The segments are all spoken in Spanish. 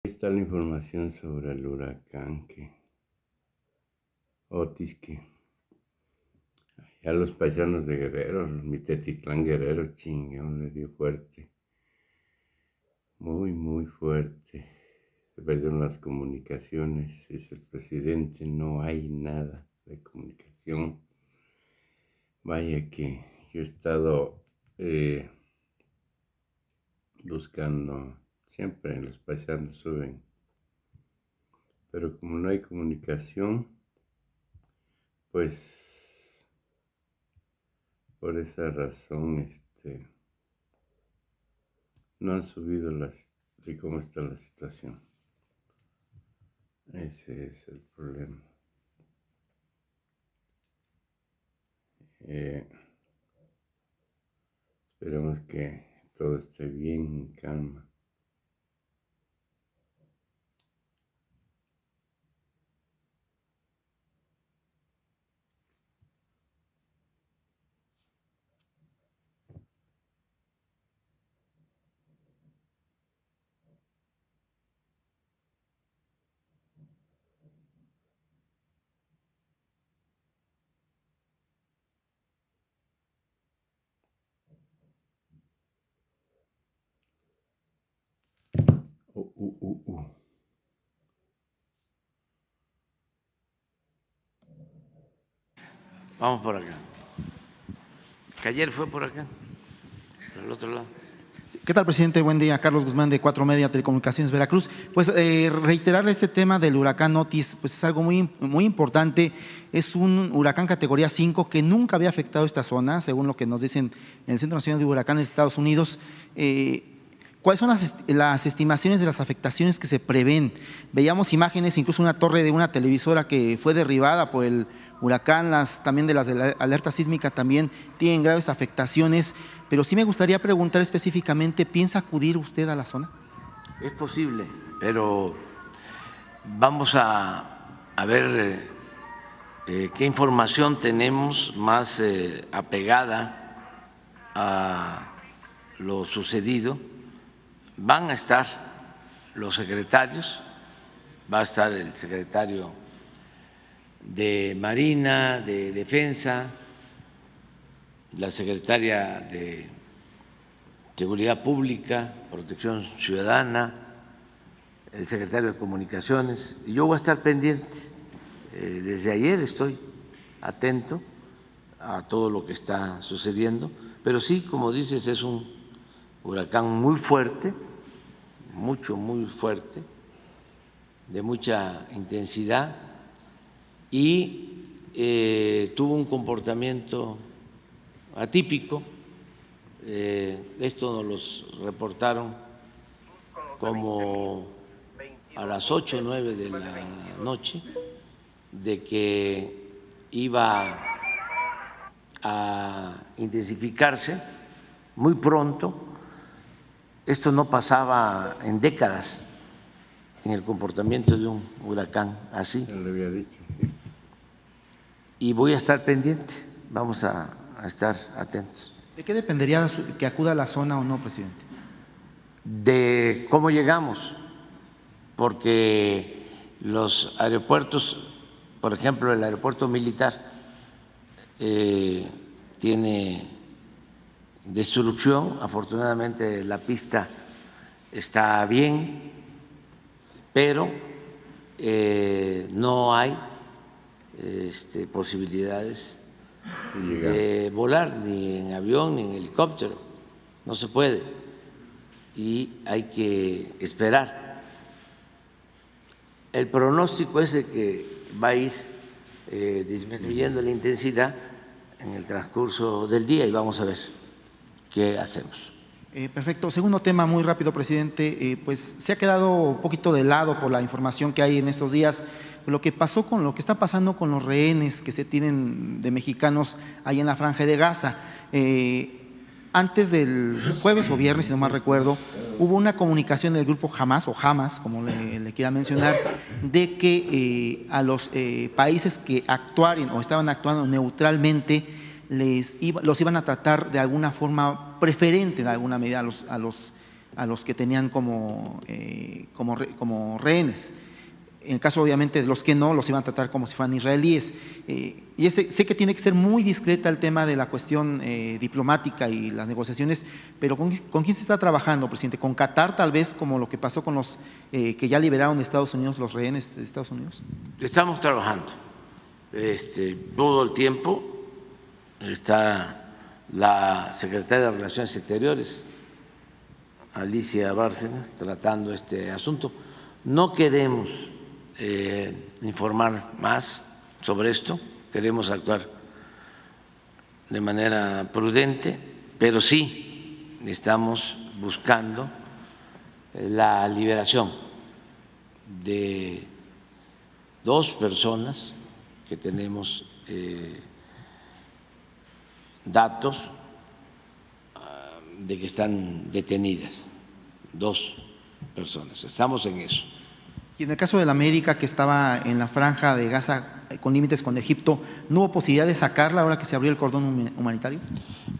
Está la información sobre el huracán Otis, que ya los paisanos de Guerrero, Mitetitlán Guerrero, chingón, le dio fuerte, muy fuerte. Se perdieron las comunicaciones, dice el presidente, no hay nada de comunicación. Vaya que yo he estado buscando, siempre los paisanos suben, pero como no hay comunicación, pues por esa razón no han subido de cómo está la situación. Ese es el problema. Esperemos que todo esté bien, en calma. Uh. Vamos por acá. Que ayer fue por acá, por el otro lado. ¿Qué tal, presidente? Buen día. Carlos Guzmán, de Cuatro Media Telecomunicaciones Veracruz. Pues reiterar este tema del huracán Otis, pues es algo muy importante. Es un huracán categoría 5 que nunca había afectado esta zona, según lo que nos dicen en el Centro Nacional de Huracanes de Estados Unidos. ¿Cuáles son las estimaciones de las afectaciones que se prevén? Veíamos imágenes, incluso una torre de una televisora que fue derribada por el huracán, también de la alerta sísmica también tienen graves afectaciones, pero sí me gustaría preguntar específicamente, ¿piensa acudir usted a la zona? Es posible, pero vamos a ver qué información tenemos más apegada a lo sucedido. Van a estar los secretarios, va a estar el secretario de Marina, de Defensa, la secretaria de Seguridad Pública, Protección Ciudadana, el secretario de Comunicaciones, y yo voy a estar pendiente. Desde ayer estoy atento a todo lo que está sucediendo, pero sí, como dices, es un huracán muy fuerte, muy fuerte, de mucha intensidad, y tuvo un comportamiento atípico. Esto nos los reportaron como a las 8 o 9 de la noche, de que iba a intensificarse muy pronto. Esto no pasaba en décadas en el comportamiento de un huracán así. Ya lo había dicho, sí. Y voy a estar pendiente, vamos a estar atentos. ¿De qué dependería que acuda a la zona o no, presidente? De cómo llegamos, porque los aeropuertos, por ejemplo, el aeropuerto militar tiene destrucción. Afortunadamente la pista está bien, pero no hay posibilidades de volar ni en avión ni en helicóptero, no se puede, y hay que esperar. El pronóstico es de que va a ir disminuyendo la intensidad en el transcurso del día y vamos a ver qué hacemos. Perfecto. Segundo tema, muy rápido, presidente, pues se ha quedado un poquito de lado por la información que hay en estos días, lo que está pasando con los rehenes que se tienen de mexicanos ahí en la Franja de Gaza. Antes del jueves o viernes, si no mal recuerdo, hubo una comunicación del grupo Hamas, o Hamas, como le quiera mencionar, de que a los países que actuaran o estaban actuando neutralmente los iban a tratar de alguna forma preferente, de alguna medida, a los a los que tenían como rehenes. En el caso, obviamente, de los que no, los iban a tratar como si fueran israelíes. Y sé que tiene que ser muy discreta el tema de la cuestión diplomática y las negociaciones, pero ¿con quién se está trabajando, presidente? ¿Con Qatar, tal vez, como lo que pasó con los que ya liberaron de Estados Unidos, los rehenes de Estados Unidos? Estamos trabajando todo el tiempo. Está la secretaria de Relaciones Exteriores, Alicia Bárcenas, tratando este asunto. No queremos informar más sobre esto, queremos actuar de manera prudente, pero sí estamos buscando la liberación de 2 personas que tenemos datos de que están detenidas, 2 personas. Estamos en eso. Y en el caso de la médica que estaba en la franja de Gaza con límites con Egipto, ¿no hubo posibilidad de sacarla ahora que se abrió el cordón humanitario?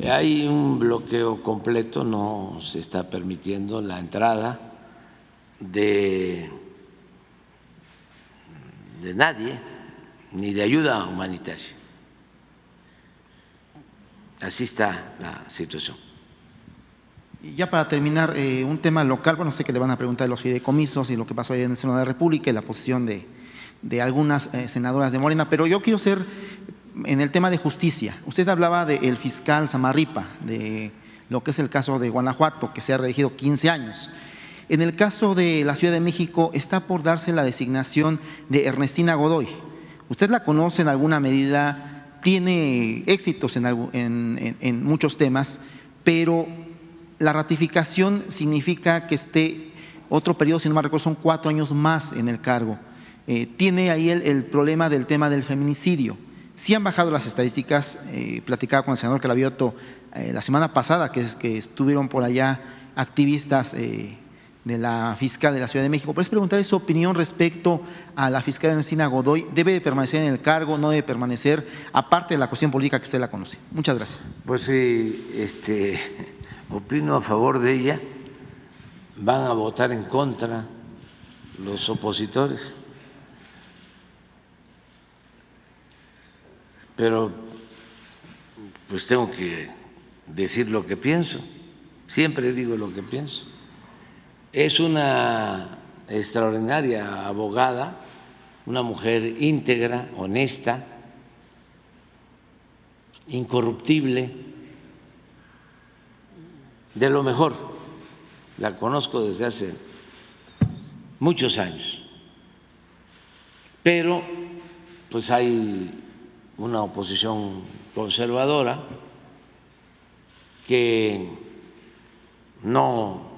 Hay un bloqueo completo, no se está permitiendo la entrada de nadie, ni de ayuda humanitaria. Así está la situación. Y ya para terminar, un tema local, bueno, sé que le van a preguntar de los fideicomisos y lo que pasó ayer en el Senado de la República y la posición de algunas senadoras de Morena, pero yo quiero ser en el tema de justicia. Usted hablaba del fiscal Samarripa, de lo que es el caso de Guanajuato, que se ha reelegido 15 años. En el caso de la Ciudad de México está por darse la designación de Ernestina Godoy. ¿Usted la conoce en alguna medida? Tiene éxitos en muchos temas, pero la ratificación significa que esté otro periodo, si no me recuerdo, son 4 años más en el cargo. Tiene ahí el problema del tema del feminicidio. Sí han bajado las estadísticas, platicaba con el senador Cravioto la semana pasada, que estuvieron por allá activistas de la fiscal de la Ciudad de México. Pero es preguntarle su opinión respecto a la fiscal Ernestina Godoy. ¿Debe de permanecer en el cargo? ¿No debe permanecer? Aparte de la cuestión política que usted la conoce. Muchas gracias. Pues sí, opino a favor de ella. Van a votar en contra los opositores, pero pues tengo que decir lo que pienso. Siempre digo lo que pienso. Es una extraordinaria abogada, una mujer íntegra, honesta, incorruptible, de lo mejor. La conozco desde hace muchos años, pero pues hay una oposición conservadora que no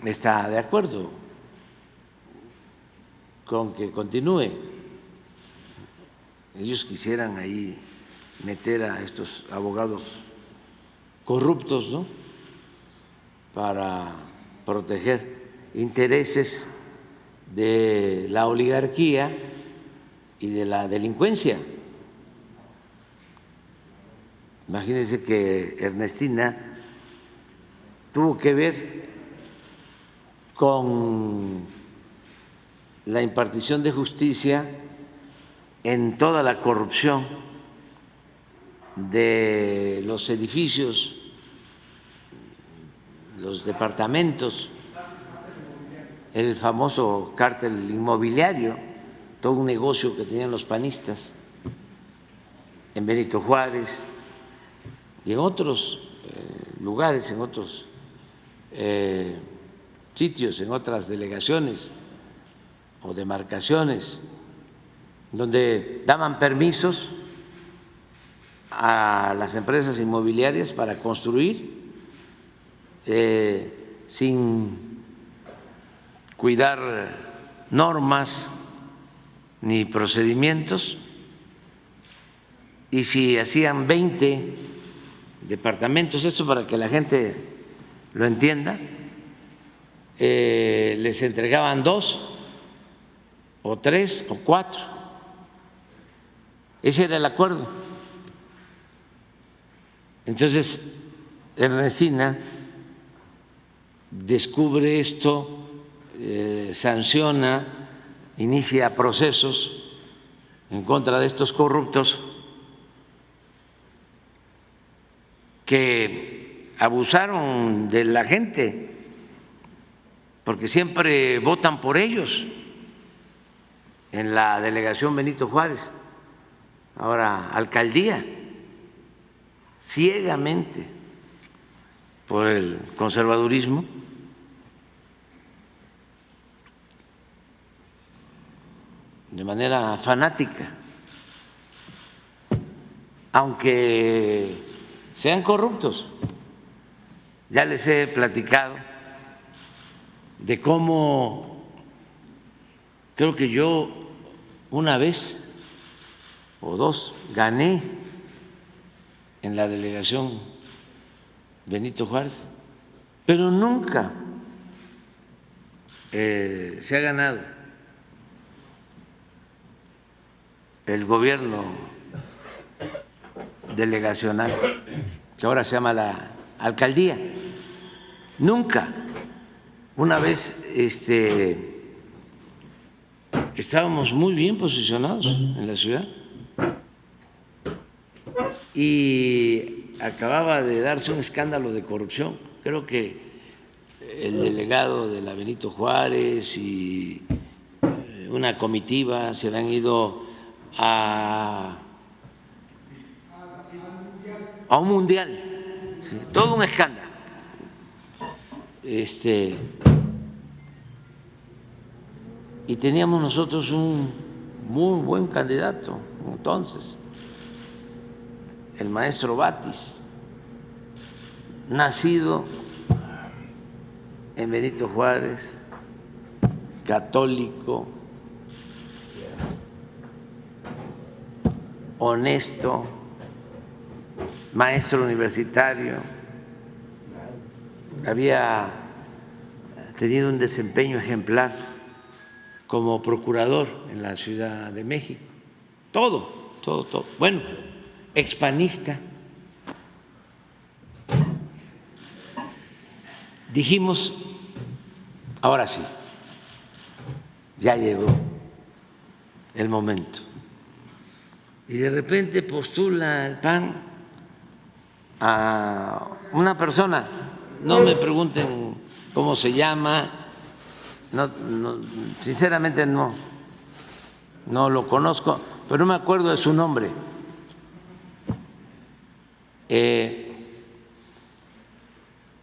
está de acuerdo con que continúe. Ellos quisieran ahí meter a estos abogados corruptos, ¿no?, para proteger intereses de la oligarquía y de la delincuencia. Imagínense que Ernestina tuvo que ver con la impartición de justicia en toda la corrupción de los edificios, los departamentos, el famoso cártel inmobiliario, todo un negocio que tenían los panistas en Benito Juárez y en otros lugares, en otros sitios, en otras delegaciones o demarcaciones, donde daban permisos a las empresas inmobiliarias para construir sin cuidar normas ni procedimientos, y si hacían 20 departamentos, esto para que la gente lo entienda, les entregaban 2 o 3 o 4. Ese era el acuerdo. Entonces, Ernestina descubre esto, sanciona, inicia procesos en contra de estos corruptos que abusaron de la gente, porque siempre votan por ellos en la delegación Benito Juárez, ahora alcaldía, ciegamente por el conservadurismo. De manera fanática, aunque sean corruptos. Ya les he platicado de cómo creo que yo una vez o dos gané en la delegación Benito Juárez, pero nunca se ha ganado el gobierno delegacional, que ahora se llama la alcaldía. Nunca. Una vez estábamos muy bien posicionados en la ciudad y acababa de darse un escándalo de corrupción. Creo que el delegado de la Benito Juárez y una comitiva se habían ido a un mundial, sí, todo un escándalo. Y teníamos nosotros un muy buen candidato entonces, el maestro Batis, nacido en Benito Juárez, católico, honesto, maestro universitario, había tenido un desempeño ejemplar como procurador en la Ciudad de México, todo. Bueno, expanista. Dijimos, ahora sí, ya llegó el momento. Y de repente postula el PAN a una persona, no me pregunten cómo se llama, sinceramente no lo conozco, pero no me acuerdo de su nombre.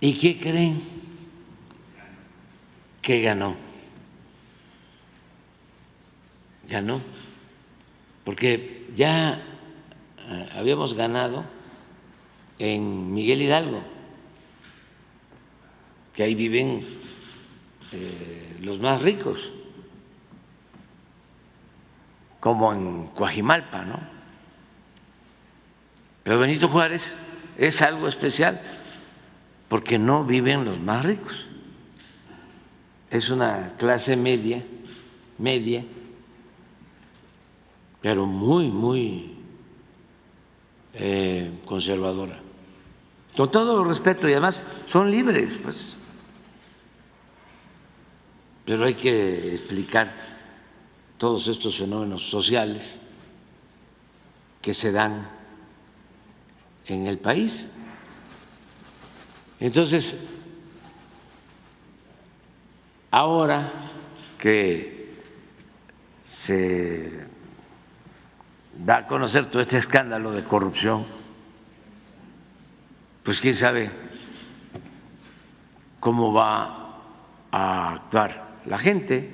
¿Y qué creen? Que ganó, porque ya habíamos ganado en Miguel Hidalgo, que ahí viven los más ricos, como en Coajimalpa, ¿no? Pero Benito Juárez es algo especial porque no viven los más ricos, es una clase media, pero muy conservadora. Con todo respeto, y además son libres, pues. Pero hay que explicar todos estos fenómenos sociales que se dan en el país. Entonces, ahora que se da a conocer todo este escándalo de corrupción, pues quién sabe cómo va a actuar la gente,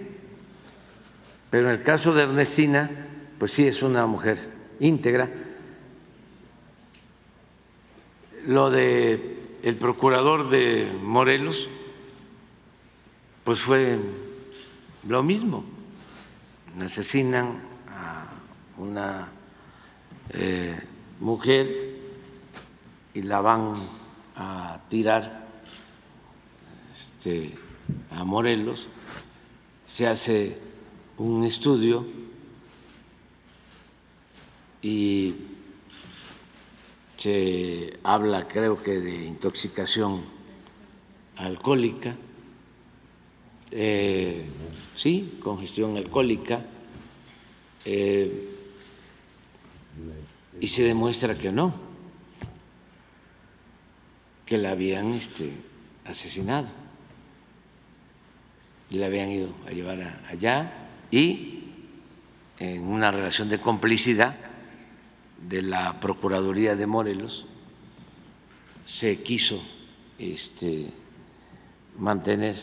pero en el caso de Ernestina, pues sí es una mujer íntegra. Lo de el procurador de Morelos, pues fue lo mismo, asesinan a una mujer y la van a tirar a Morelos. Se hace un estudio y se habla, creo que, de intoxicación alcohólica, sí, congestión alcohólica, y se demuestra que no, que la habían asesinado y la habían ido a llevar allá, y en una relación de complicidad de la Procuraduría de Morelos se quiso mantener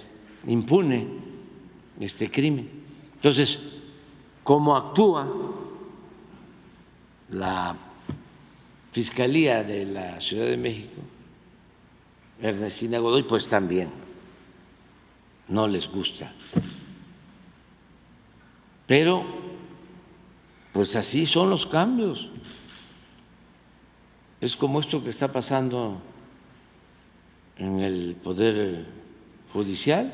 impune este crimen. Entonces, ¿cómo actúa la Fiscalía de la Ciudad de México, Ernestina Godoy? Pues también no les gusta. Pero, pues así son los cambios. Es como esto que está pasando en el Poder Judicial.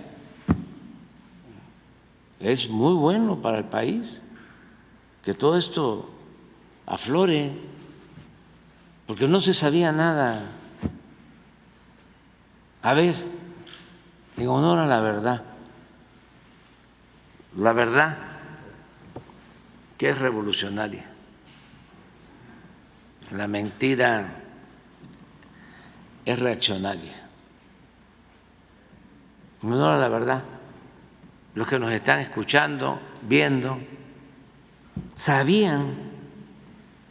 Es muy bueno para el país que todo esto aflore, porque no se sabía nada. A ver, en honor a la verdad que es revolucionaria, la mentira es reaccionaria. En honor a la verdad, los que nos están escuchando, viendo, sabían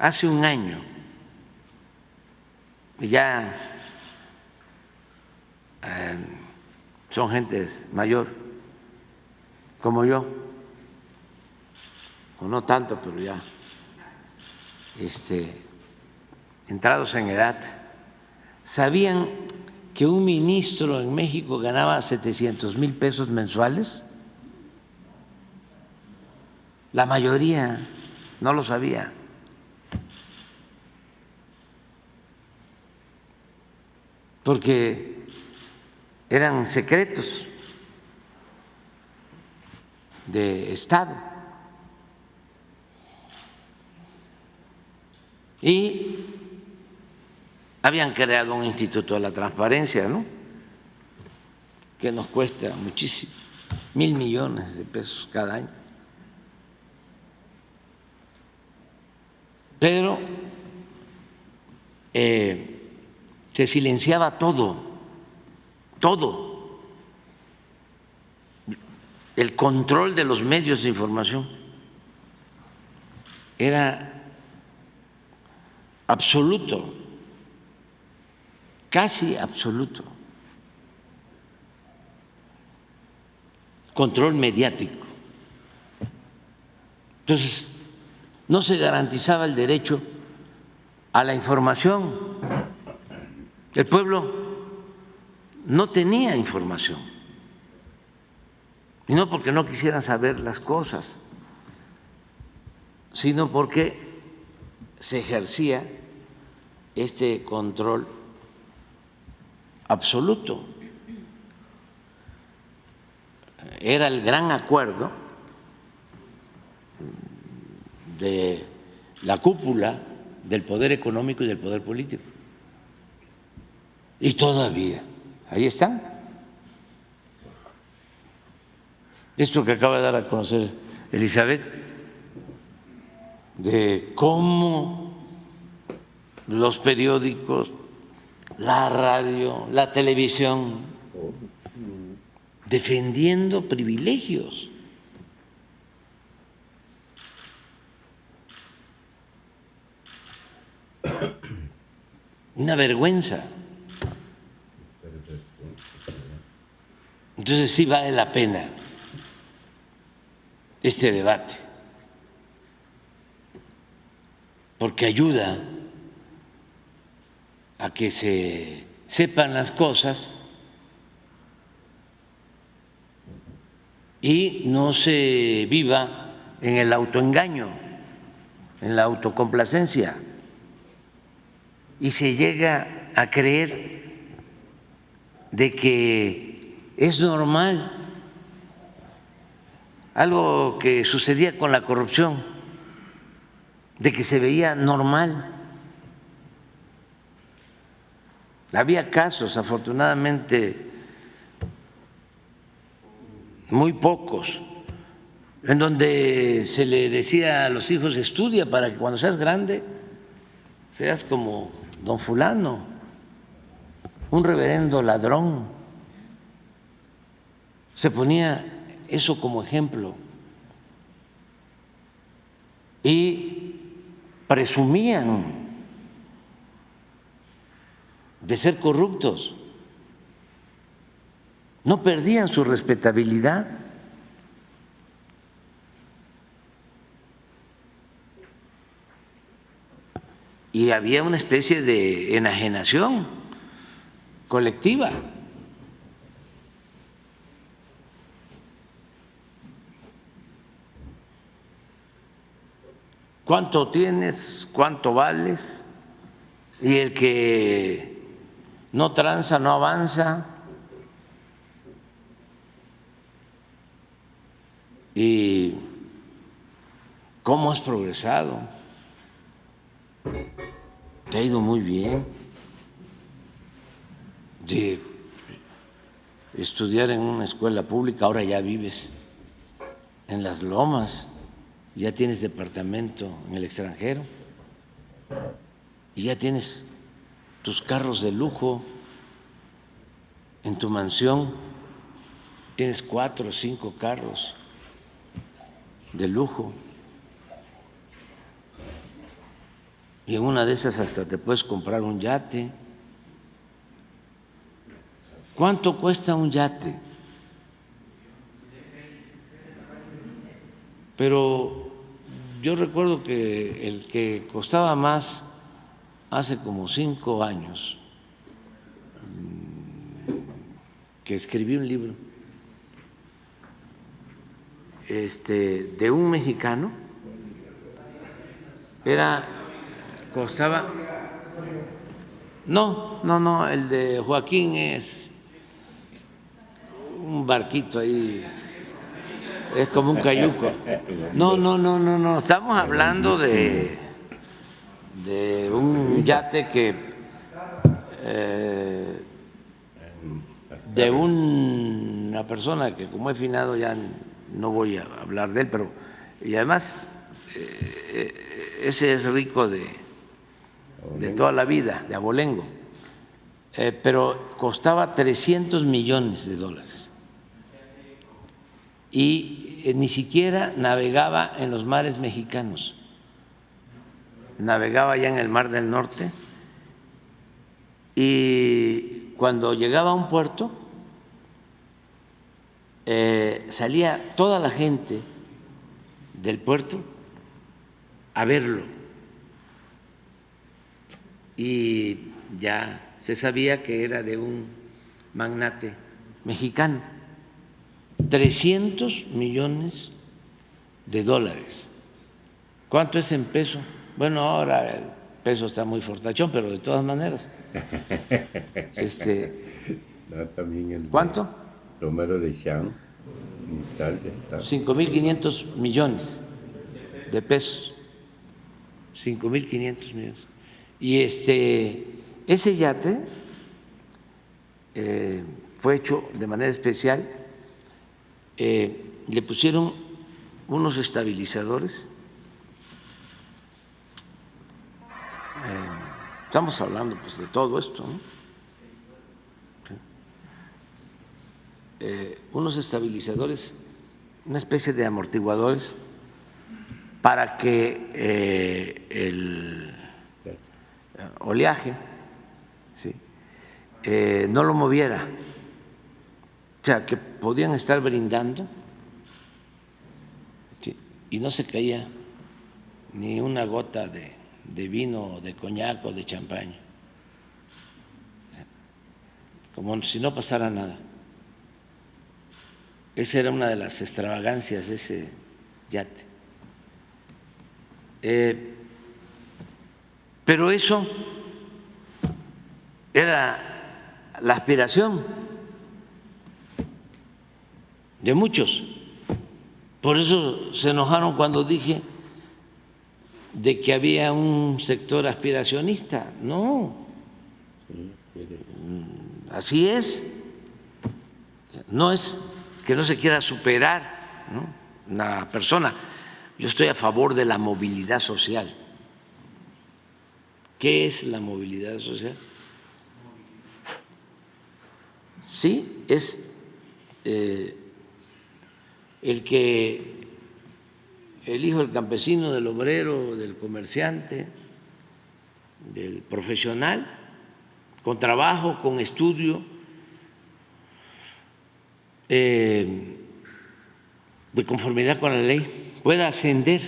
hace un año, y ya son gentes mayor, como yo, o no tanto, pero ya entrados en edad, sabían que un ministro en México ganaba 700,000 pesos mensuales. La mayoría no lo sabía. Porque eran secretos de Estado. Y habían creado un Instituto de la Transparencia, ¿no?, que nos cuesta muchísimo, 1,000 millones de pesos cada año. Pero se silenciaba todo. El control de los medios de información era absoluto, casi absoluto. Control mediático. Entonces, no se garantizaba el derecho a la información. El pueblo no tenía información, y no porque no quisieran saber las cosas, sino porque se ejercía este control absoluto. Era el gran acuerdo de la cúpula del poder económico y del poder político. Y todavía, ahí están. Esto que acaba de dar a conocer Elizabeth, de cómo los periódicos, la radio, la televisión, defendiendo privilegios. Una vergüenza. Entonces sí vale la pena este debate, porque ayuda a que se sepan las cosas y no se viva en el autoengaño, en la autocomplacencia, y se llega a creer de que es normal algo que sucedía con la corrupción, de que se veía normal. Había casos, afortunadamente, muy pocos, en donde se le decía a los hijos: estudia para que cuando seas grande seas como don fulano, un reverendo ladrón. Se ponía eso como ejemplo y presumían de ser corruptos, no perdían su respetabilidad. Y había una especie de enajenación colectiva. ¿Cuánto tienes? ¿Cuánto vales? Y el que no tranza no avanza. ¿Y cómo has progresado? Te ha ido muy bien de estudiar en una escuela pública, ahora ya vives en Las Lomas, ya tienes departamento en el extranjero y ya tienes tus carros de lujo en tu mansión, tienes 4 o 5 carros de lujo. Y en una de esas hasta te puedes comprar un yate. ¿Cuánto cuesta un yate? Pero yo recuerdo que el que costaba más hace como 5 años, que escribí un libro de un mexicano, costaba, no, el de Joaquín es un barquito ahí, es como un cayuco. No, estamos hablando de un yate que de una persona que, como he finado, ya no voy a hablar de él, pero y además ese es rico de toda la vida, de abolengo, pero costaba $300 millones y ni siquiera navegaba en los mares mexicanos, navegaba ya en el Mar del Norte, y cuando llegaba a un puerto salía toda la gente del puerto a verlo y ya se sabía que era de un magnate mexicano. 300 millones de dólares. ¿Cuánto es en peso? Bueno, ahora el peso está muy fortachón, pero de todas maneras. No, también ¿Cuánto? Romero de Champ, en Italia está. 5.500 millones de pesos. 5.500 millones. Y ese yate fue hecho de manera especial. Le pusieron unos estabilizadores. Estamos hablando pues de todo esto, ¿no? Unos estabilizadores, una especie de amortiguadores para que el oleaje, ¿sí?, no lo moviera, o sea, que podían estar brindando, ¿sí?, y no se caía ni una gota de vino, de coñac o de champaña, como si no pasara nada. Esa era una de las extravagancias de ese yate. Pero eso era la aspiración de muchos. Por eso se enojaron cuando dije de que había un sector aspiracionista. No, así es. No es que no se quiera superar, ¿no?, una persona. Yo estoy a favor de la movilidad social. ¿Qué es la movilidad social? Sí, es el que el hijo del campesino, del obrero, del comerciante, del profesional, con trabajo, con estudio, de conformidad con la ley, pueda ascender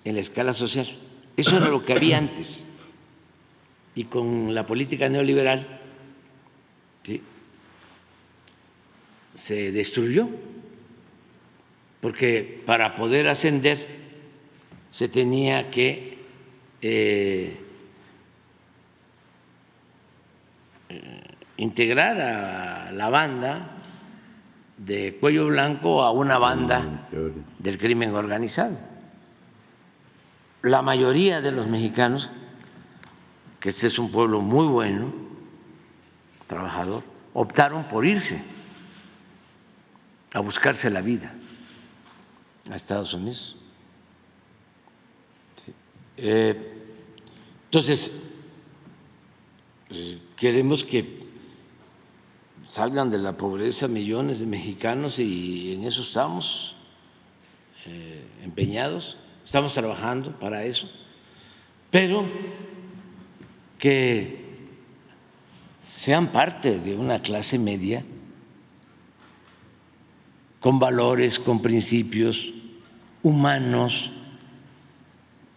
en la escala social. Eso era lo que había antes. Y con la política neoliberal, ¿sí?, se destruyó, porque para poder ascender se tenía que integrar a la banda de cuello blanco a una banda del crimen organizado. La mayoría de los mexicanos, que este es un pueblo muy bueno, trabajador, optaron por irse a buscarse la vida a Estados Unidos. Entonces, queremos que salgan de la pobreza millones de mexicanos y en eso estamos empeñados, estamos trabajando para eso, pero que sean parte de una clase media con valores, con principios humanos,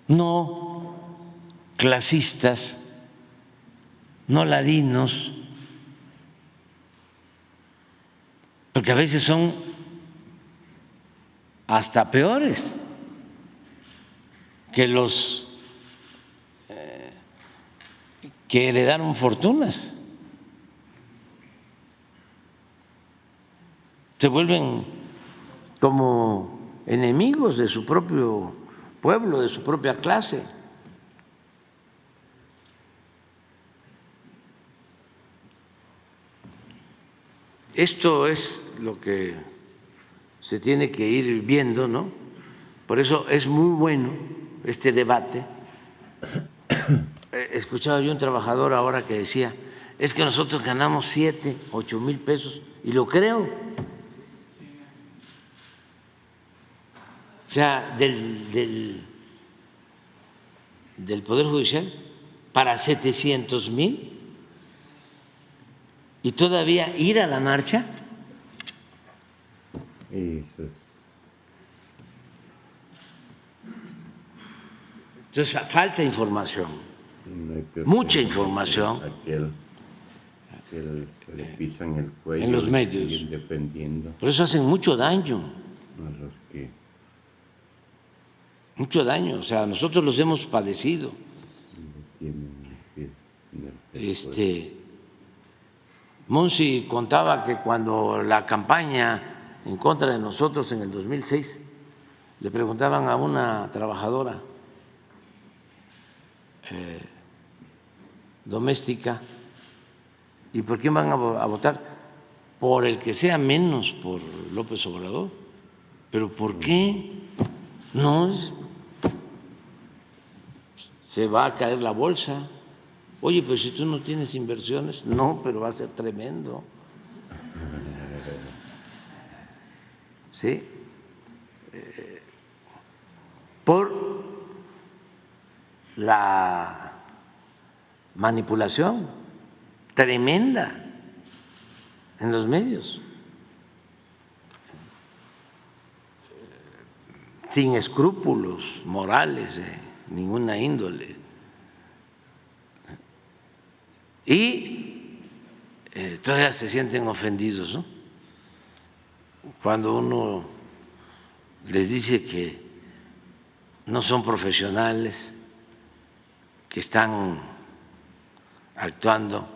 no clasistas, no ladinos, porque a veces son hasta peores que los que heredaron fortunas. Se vuelven como enemigos de su propio pueblo, de su propia clase. Esto es lo que se tiene que ir viendo, ¿no? Por eso es muy bueno este debate. Escuchaba yo un trabajador ahora que decía, es que nosotros ganamos 7, 8 mil pesos, y lo creo. O sea, del Poder Judicial para 700,000 y todavía ir a la marcha. Eso es. Entonces, falta información, No hay peor mucha que información aquel que le pisan el cuello en los y medios. siguen defendiendo Por eso hacen mucho daño, a los que mucho daño. O sea, nosotros los hemos padecido. tienen el pie en el pescuezo. Monsi contaba que cuando la campaña en contra de nosotros en el 2006 le preguntaban a una trabajadora doméstica, ¿y por quién van a votar? Por el que sea menos por López Obrador. ¿Pero por qué? No, se va a caer la bolsa. Oye, pues si tú no tienes inversiones, no, pero va a ser tremendo. ¿Sí? Por la manipulación tremenda en los medios, sin escrúpulos morales de ninguna índole. Y todavía se sienten ofendidos, ¿no?, cuando uno les dice que no son profesionales, que están actuando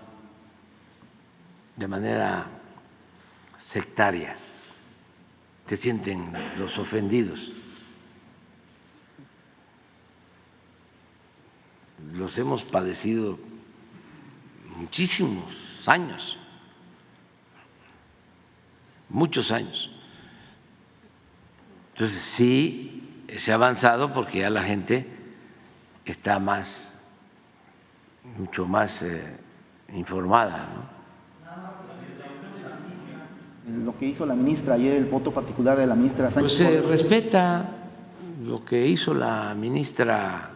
de manera sectaria. Se sienten los ofendidos. Los hemos padecido muchísimos años. muchos años. Entonces sí se ha avanzado porque ya la gente está mucho más informada, ¿no? Lo que hizo la ministra ayer, el voto particular de la ministra Sánchez. Pues se respeta lo que hizo la ministra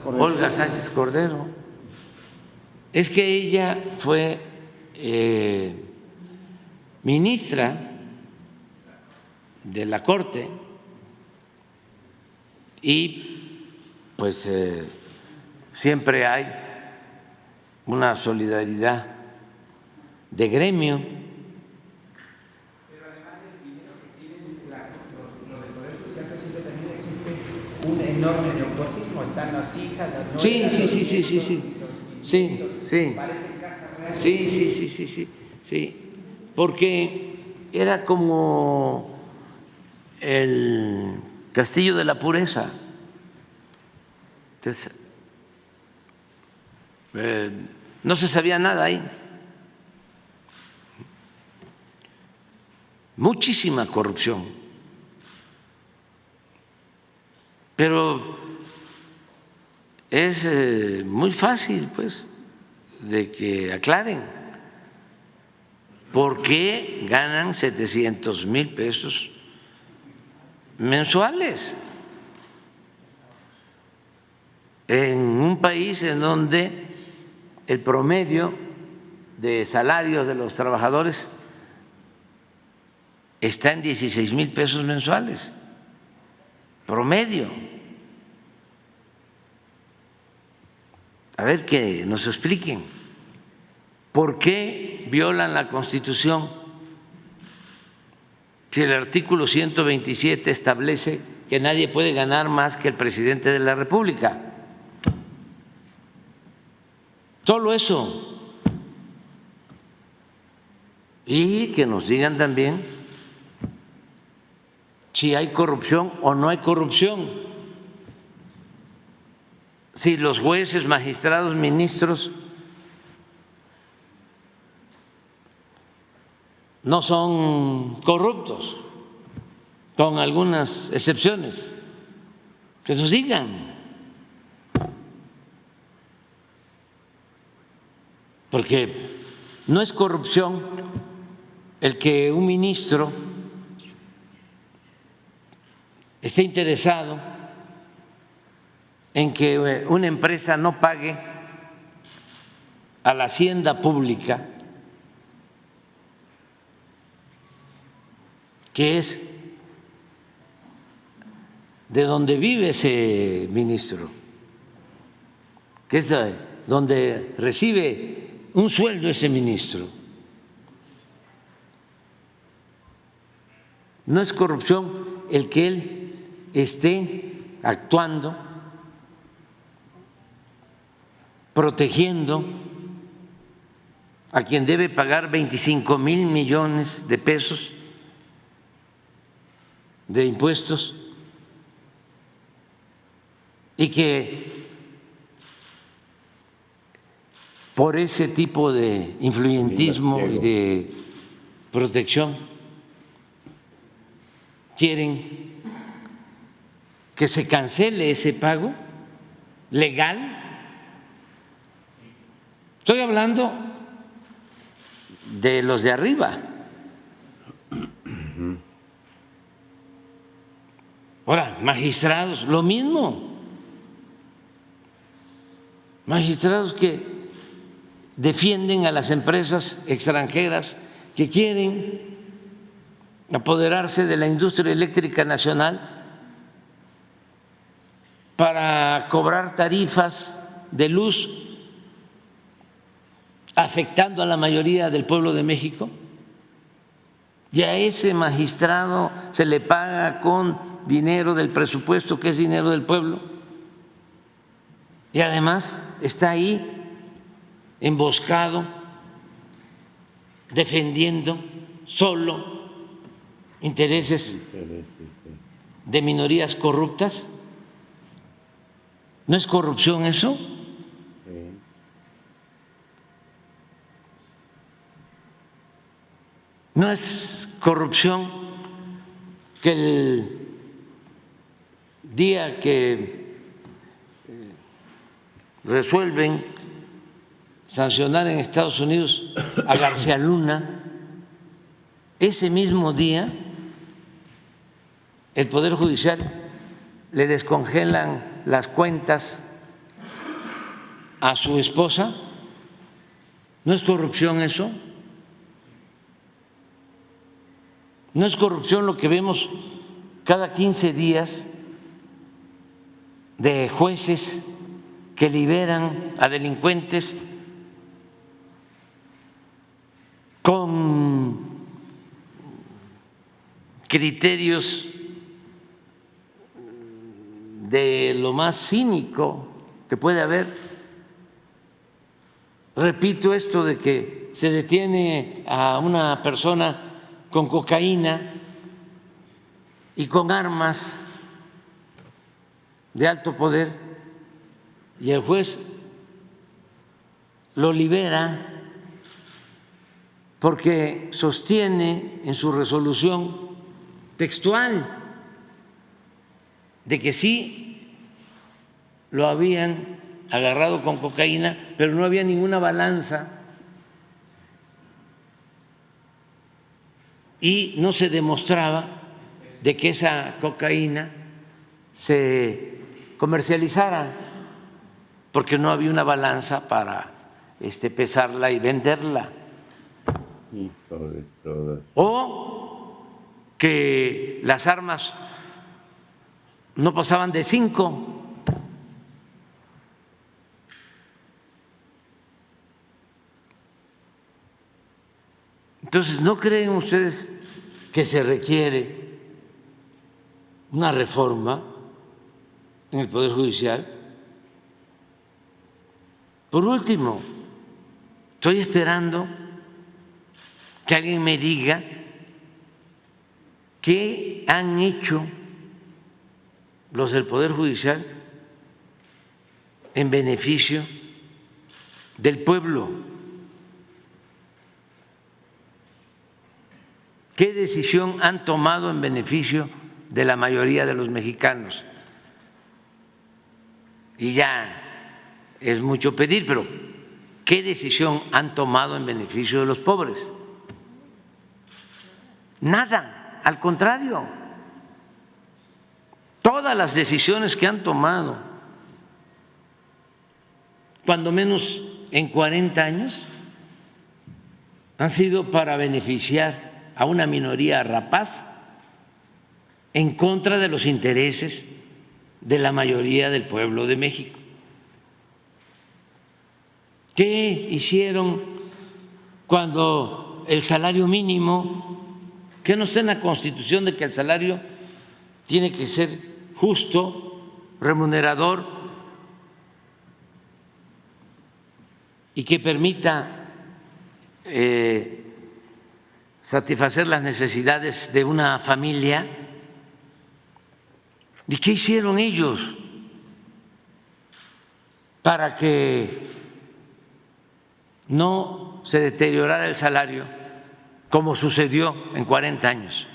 Olga Sánchez Cordero. Es que ella fue ministra de la Corte y pues siempre hay una solidaridad de gremio. Pero además del dinero que tienen lo del Poder Judicial, presidente, también existe un enorme nepotismo. Están las hijas, las nueras. Sí. Parece casa real. Sí. Porque era como el castillo de la pureza. Entonces, no se sabía nada ahí. Muchísima corrupción. Pero es muy fácil, pues, de que aclaren por qué ganan 700,000 pesos mensuales en un país en donde el promedio de salarios de los trabajadores está en 16,000 pesos mensuales, promedio. A ver, que nos expliquen por qué violan la Constitución si el artículo 127 establece que nadie puede ganar más que el presidente de la República. Solo eso. Y que nos digan también si hay corrupción o no hay corrupción, si los jueces, magistrados, ministros no son corruptos, con algunas excepciones, que nos digan. Porque no es corrupción el que un ministro esté interesado en que una empresa no pague a la hacienda pública, que es de donde vive ese ministro, que es donde recibe un sueldo ese ministro. No es corrupción el que él esté actuando, protegiendo a quien debe pagar 25,000 millones de pesos de impuestos y que por ese tipo de influyentismo y de protección quieren que se cancele ese pago legal. Estoy hablando de los de arriba. Ahora, magistrados, lo mismo. Magistrados que defienden a las empresas extranjeras que quieren apoderarse de la industria eléctrica nacional para cobrar tarifas de luz afectando a la mayoría del pueblo de México, y a ese magistrado se le paga con dinero del presupuesto, que es dinero del pueblo, y además está ahí emboscado defendiendo solo intereses de minorías corruptas. ¿No es corrupción eso? No es corrupción que el día que resuelven sancionar en Estados Unidos a García Luna, ese mismo día el Poder Judicial le descongelan las cuentas a su esposa. ¿No es corrupción eso? ¿No es corrupción lo que vemos cada 15 días de jueces que liberan a delincuentes con criterios de lo más cínico que puede haber? Repito esto de que se detiene a una persona con cocaína y con armas de alto poder y el juez lo libera porque sostiene en su resolución textual de que sí lo habían agarrado con cocaína, pero no había ninguna balanza y no se demostraba de que esa cocaína se comercializara porque no había una balanza para pesarla y venderla. Y sobre todo. O que las armas no pasaban de 5. Entonces, ¿no creen ustedes que se requiere una reforma en el Poder Judicial? Por último, estoy esperando que alguien me diga qué han hecho los del Poder Judicial en beneficio del pueblo. ¿Qué decisión han tomado en beneficio de la mayoría de los mexicanos? Y ya es mucho pedir, pero ¿qué decisión han tomado en beneficio de los pobres? Nada, al contrario. Todas las decisiones que han tomado, cuando menos en 40 años, han sido para beneficiar a una minoría rapaz en contra de los intereses de la mayoría del pueblo de México. ¿Qué hicieron cuando el salario mínimo, que no está en la Constitución de que el salario tiene que ser justo, remunerador y que permita satisfacer las necesidades de una familia? ¿Y qué hicieron ellos para que no se deteriorara el salario como sucedió en 40 años?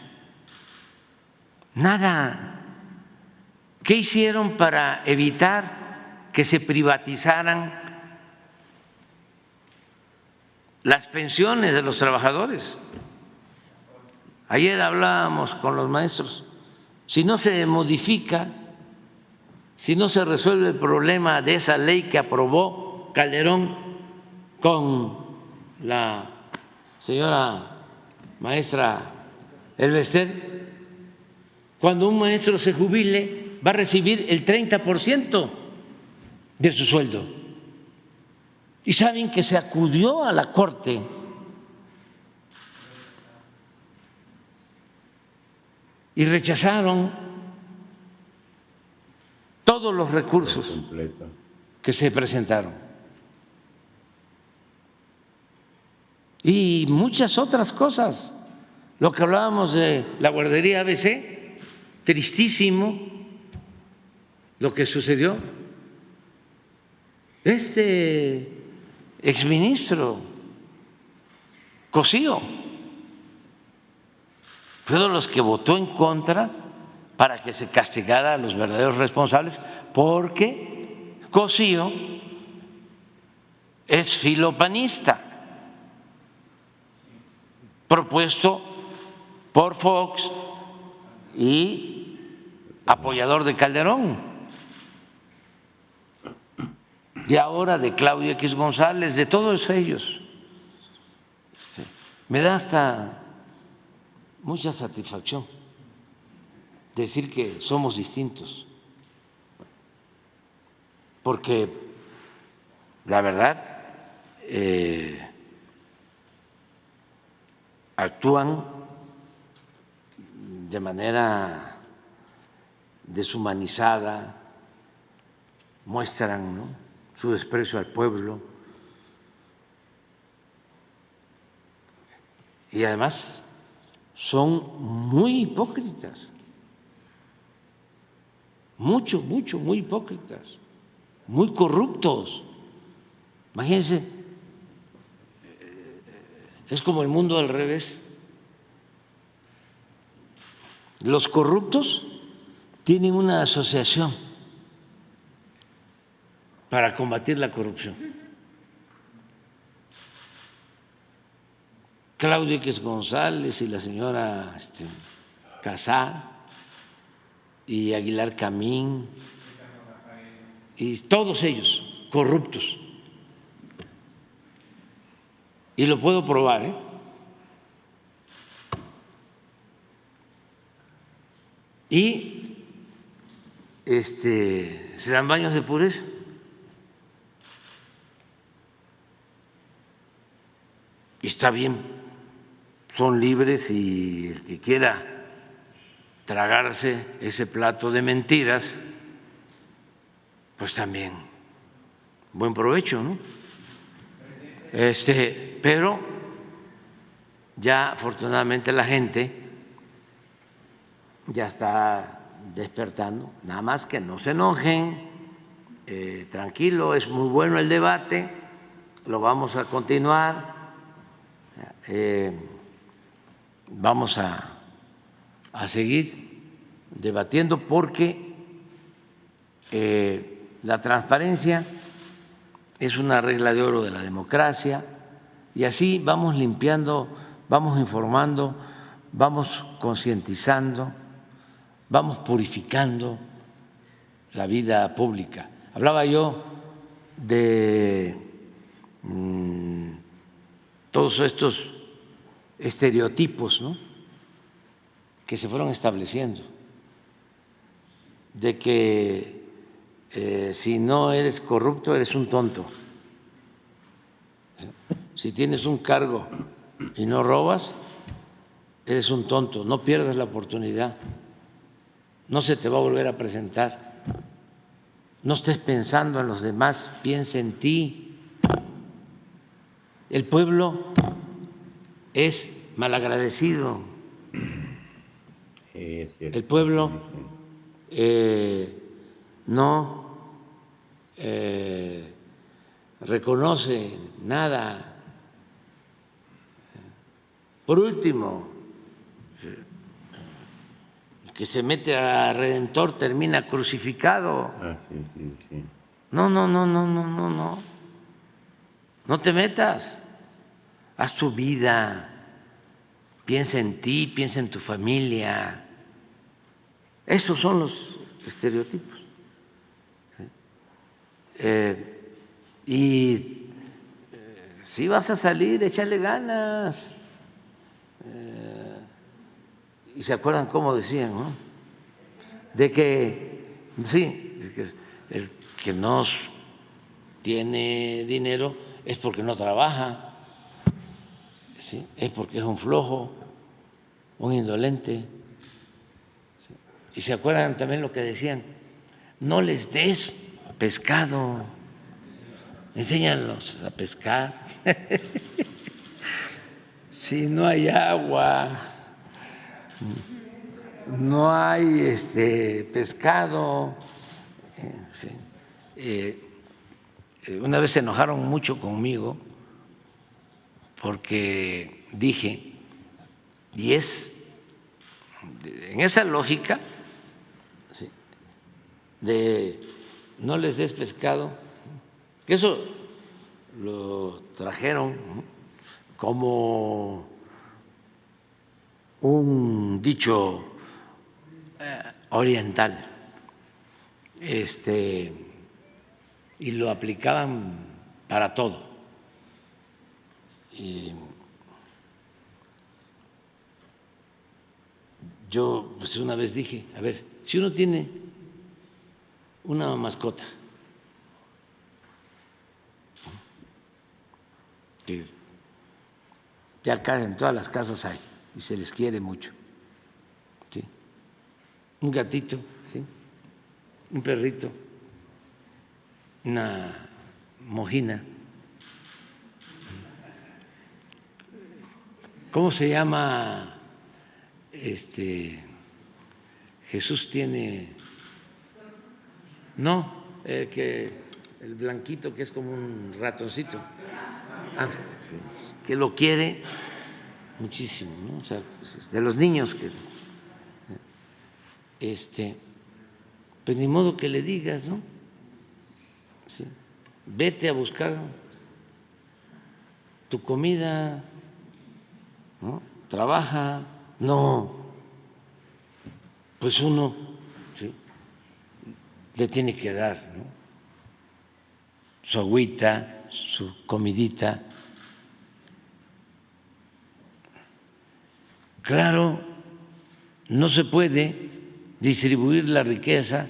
Nada. ¿Qué hicieron para evitar que se privatizaran las pensiones de los trabajadores? Ayer hablábamos con los maestros. Si no se modifica, si no se resuelve el problema de esa ley que aprobó Calderón con la señora maestra Elvester, cuando un maestro se jubile va a recibir el 30% de su sueldo. Y saben que se acudió a la Corte y rechazaron todos los recursos que se presentaron y muchas otras cosas. Lo que hablábamos de la guardería ABC, tristísimo lo que sucedió. Exministro Cosío fueron los que votó en contra para que se castigara a los verdaderos responsables, porque Cosío es filopanista, propuesto por Fox y apoyador de Calderón, y ahora de Claudio X González, de todos ellos. Me da hasta mucha satisfacción decir que somos distintos, porque la verdad actúan de manera deshumanizada, muestran, ¿no?, su desprecio al pueblo y además son muy hipócritas, muy hipócritas, muy corruptos. Imagínense, es como el mundo al revés. Los corruptos tienen una asociación para combatir la corrupción. Claudio X González y la señora Casá y Aguilar Camín y todos ellos corruptos. Y lo puedo probar, ¿eh? Y se dan baños de pureza. Y está bien, son libres, y el que quiera tragarse ese plato de mentiras, pues también buen provecho, ¿no? Pero ya afortunadamente la gente ya está despertando, nada más que no se enojen, tranquilo, es muy bueno el debate, lo vamos a continuar, vamos a seguir debatiendo, porque la transparencia es una regla de oro de la democracia, y así vamos limpiando, vamos informando, vamos concientizando, vamos purificando la vida pública. Hablaba yo de todos estos estereotipos, ¿no?, que se fueron estableciendo, de que si no eres corrupto eres un tonto, si tienes un cargo y no robas eres un tonto, no pierdas la oportunidad, no se te va a volver a presentar, no estés pensando en los demás, piensa en ti. El pueblo es malagradecido, el pueblo no reconoce nada. Por último, el que se mete a Redentor termina crucificado. Sí. No, no te metas, haz tu vida, piensa en ti, piensa en tu familia. Esos son los estereotipos. Y si vas a salir, échale ganas. Y se acuerdan cómo decían, ¿no?, de que sí, el que no tiene dinero es porque no trabaja, ¿sí?, es porque es un flojo, un indolente. ¿Sí? Y se acuerdan también lo que decían: no les des pescado, enséñalos a pescar. Si no hay agua, no hay pescado. Sí. Una vez se enojaron mucho conmigo porque dije, y es en esa lógica, ¿sí?, de no les des pescado, que eso lo trajeron, ¿no?, como un dicho oriental, y lo aplicaban para todo. Y yo pues una vez dije, a ver, si uno tiene una mascota que ya acá en todas las casas hay y se les quiere mucho, ¿sí?, un gatito, ¿sí?, un perrito, una mojina. ¿Cómo se llama? Jesús tiene, no, el blanquito que es como un ratoncito, que lo quiere muchísimo, ¿no? O sea, de los niños que pues ni modo que le digas, ¿no? Sí, vete a buscar tu comida, ¿no?, trabaja. No, pues uno, ¿sí?, le tiene que dar, ¿no?, su agüita, su comidita. Claro, no se puede distribuir la riqueza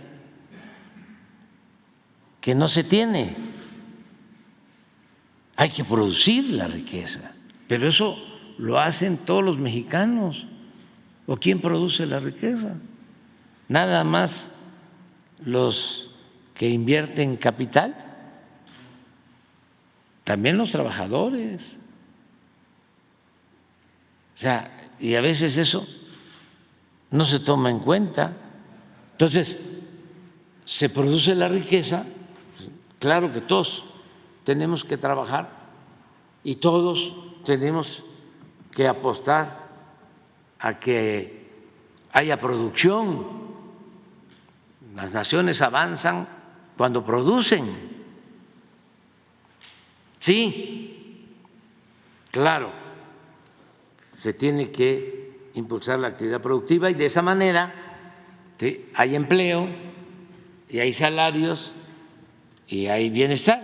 que no se tiene. Hay que producir la riqueza, pero eso lo hacen todos los mexicanos. ¿O quién produce la riqueza? Nada más los que invierten capital, también los trabajadores. O sea, y a veces eso no se toma en cuenta. Entonces, se produce la riqueza, claro que todos tenemos que trabajar y todos tenemos que apostar a que haya producción. Las naciones avanzan cuando producen. Sí, claro, se tiene que impulsar la actividad productiva y de esa manera, ¿sí?, hay empleo y hay salarios y hay bienestar.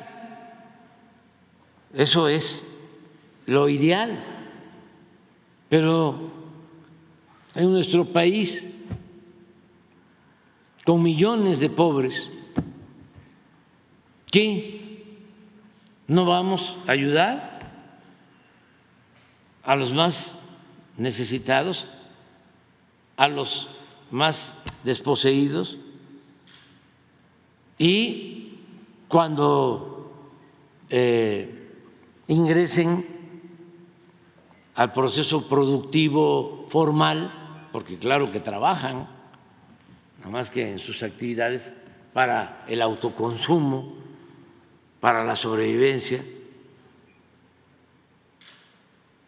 Eso es lo ideal. Pero en nuestro país, con millones de pobres, ¿qué no vamos a ayudar a los más necesitados, a los más desposeídos? Y cuando ingresen al proceso productivo formal, porque claro que trabajan, nada más que en sus actividades para el autoconsumo, para la sobrevivencia,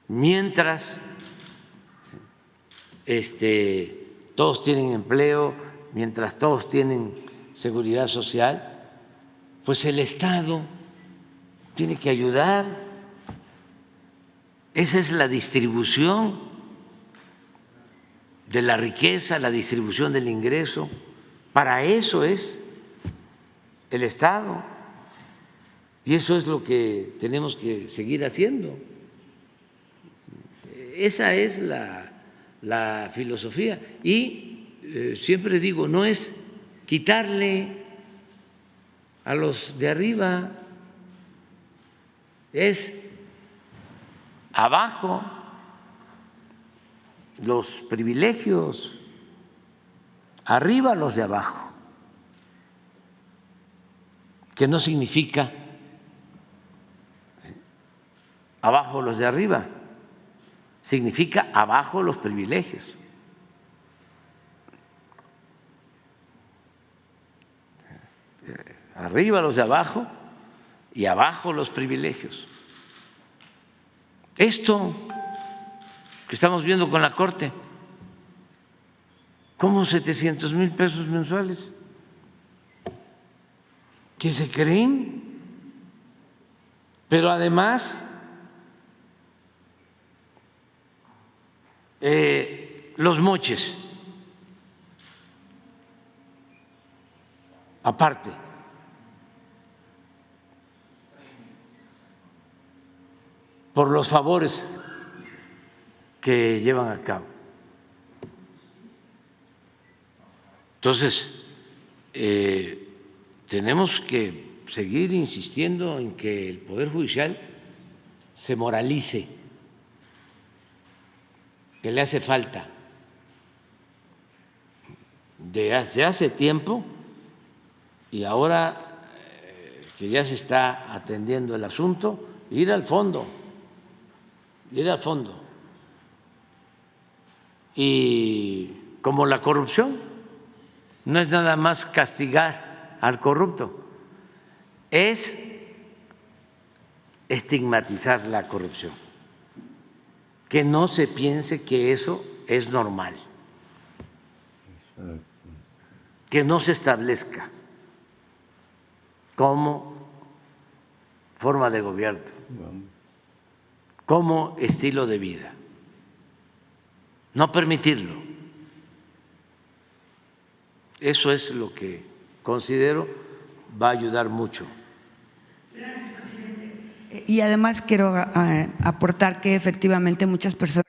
mientras todos tienen empleo, mientras todos tienen seguridad social, pues el Estado tiene que ayudar. Esa es la distribución de la riqueza, la distribución del ingreso. Para eso es el Estado. Y eso es lo que tenemos que seguir haciendo. Esa es la filosofía. Y siempre digo, no es quitarle a los de arriba, es abajo los privilegios, arriba los de abajo, que no significa abajo los de arriba, significa abajo los privilegios. Arriba los de abajo y abajo los privilegios. Esto que estamos viendo con la Corte ¿Cómo 700,000 pesos mensuales? ¿Qué se creen? Pero además, los moches, aparte. Por los favores que llevan a cabo. Entonces, tenemos que seguir insistiendo en que el Poder Judicial se moralice, que le hace falta. Desde hace tiempo y ahora que ya se está atendiendo el asunto, ir al fondo. Y como la corrupción, no es nada más castigar al corrupto, es estigmatizar la corrupción, que no se piense que eso es normal, que no se establezca como forma de gobierno, como estilo de vida, no permitirlo. Eso es lo que considero va a ayudar mucho. Y además quiero aportar que efectivamente muchas personas